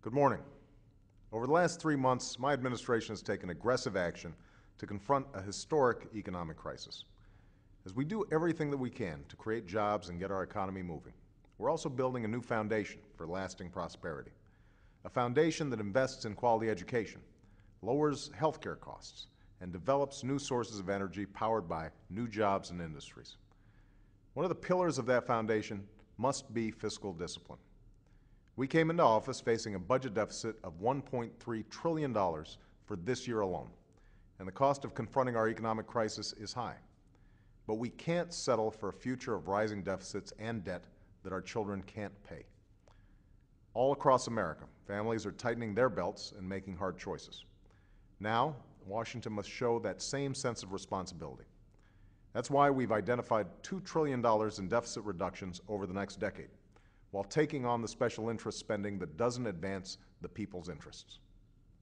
Good morning. Over the last 3 months, my administration has taken aggressive action to confront a historic economic crisis. As we do everything that we can to create jobs and get our economy moving, we're also building a new foundation for lasting prosperity. A foundation that invests in quality education, lowers healthcare costs, and develops new sources of energy powered by new jobs and industries. One of the pillars of that foundation must be fiscal discipline. We came into office facing a budget deficit of $1.3 trillion for this year alone, and the cost of confronting our economic crisis is high. But we can't settle for a future of rising deficits and debt that our children can't pay. All across America, families are tightening their belts and making hard choices. Now, Washington must show that same sense of responsibility. That's why we've identified $2 trillion in deficit reductions over the next decade, while taking on the special interest spending that doesn't advance the people's interests.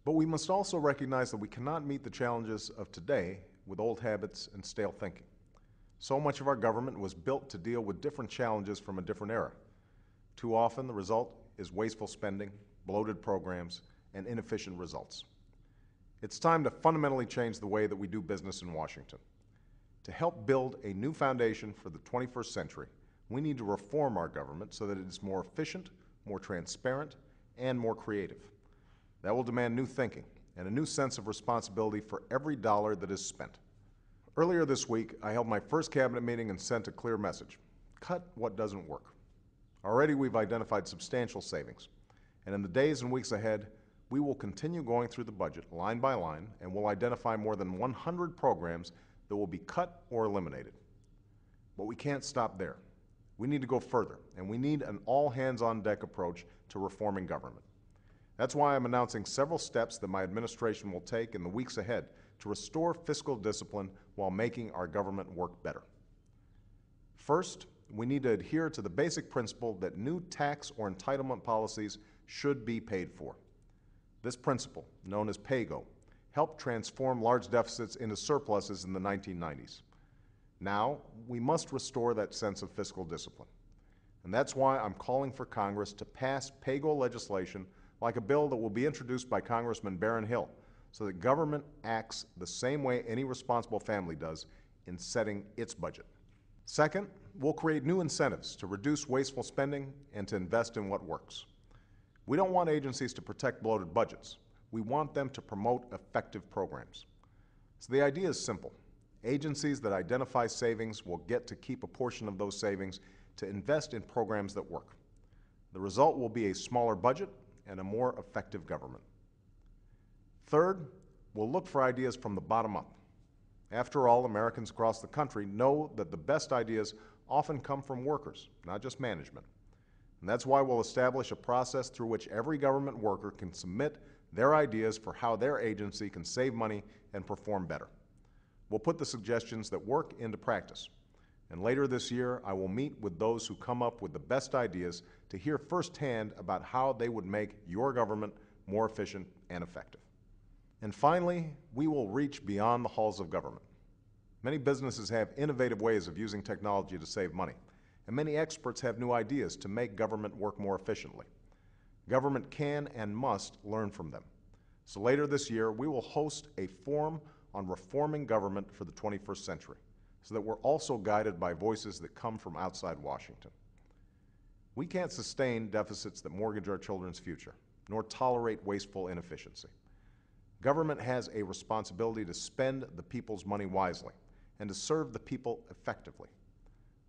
But we must also recognize that we cannot meet the challenges of today with old habits and stale thinking. So much of our government was built to deal with different challenges from a different era. Too often, the result is wasteful spending, bloated programs, and inefficient results. It's time to fundamentally change the way that we do business in Washington. To help build a new foundation for the 21st century, we need to reform our government so that it is more efficient, more transparent, and more creative. That will demand new thinking and a new sense of responsibility for every dollar that is spent. Earlier this week, I held my first cabinet meeting and sent a clear message: cut what doesn't work. Already we've identified substantial savings, and in the days and weeks ahead, we will continue going through the budget line by line and will identify more than 100 programs that will be cut or eliminated. But we can't stop there. We need to go further, and we need an all-hands-on-deck approach to reforming government. That's why I'm announcing several steps that my administration will take in the weeks ahead to restore fiscal discipline while making our government work better. First, we need to adhere to the basic principle that new tax or entitlement policies should be paid for. This principle, known as PAYGO, helped transform large deficits into surpluses in the 1990s. Now, we must restore that sense of fiscal discipline. And that's why I'm calling for Congress to pass PAYGO legislation like a bill that will be introduced by Congressman Barron Hill, so that government acts the same way any responsible family does in setting its budget. Second, we'll create new incentives to reduce wasteful spending and to invest in what works. We don't want agencies to protect bloated budgets. We want them to promote effective programs. So the idea is simple. Agencies that identify savings will get to keep a portion of those savings to invest in programs that work. The result will be a smaller budget and a more effective government. Third, we'll look for ideas from the bottom up. After all, Americans across the country know that the best ideas often come from workers, not just management. And that's why we'll establish a process through which every government worker can submit their ideas for how their agency can save money and perform better. We'll put the suggestions that work into practice. And later this year, I will meet with those who come up with the best ideas to hear firsthand about how they would make your government more efficient and effective. And finally, we will reach beyond the halls of government. Many businesses have innovative ways of using technology to save money, and many experts have new ideas to make government work more efficiently. Government can and must learn from them. So later this year, we will host a forum on reforming government for the 21st century, so that we're also guided by voices that come from outside Washington. We can't sustain deficits that mortgage our children's future, nor tolerate wasteful inefficiency. Government has a responsibility to spend the people's money wisely and to serve the people effectively.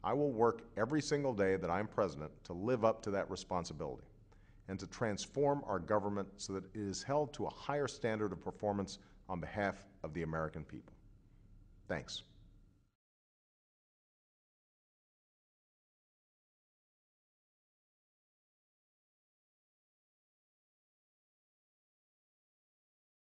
I will work every single day that I'm president to live up to that responsibility and to transform our government so that it is held to a higher standard of performance on behalf of the American people. Thanks.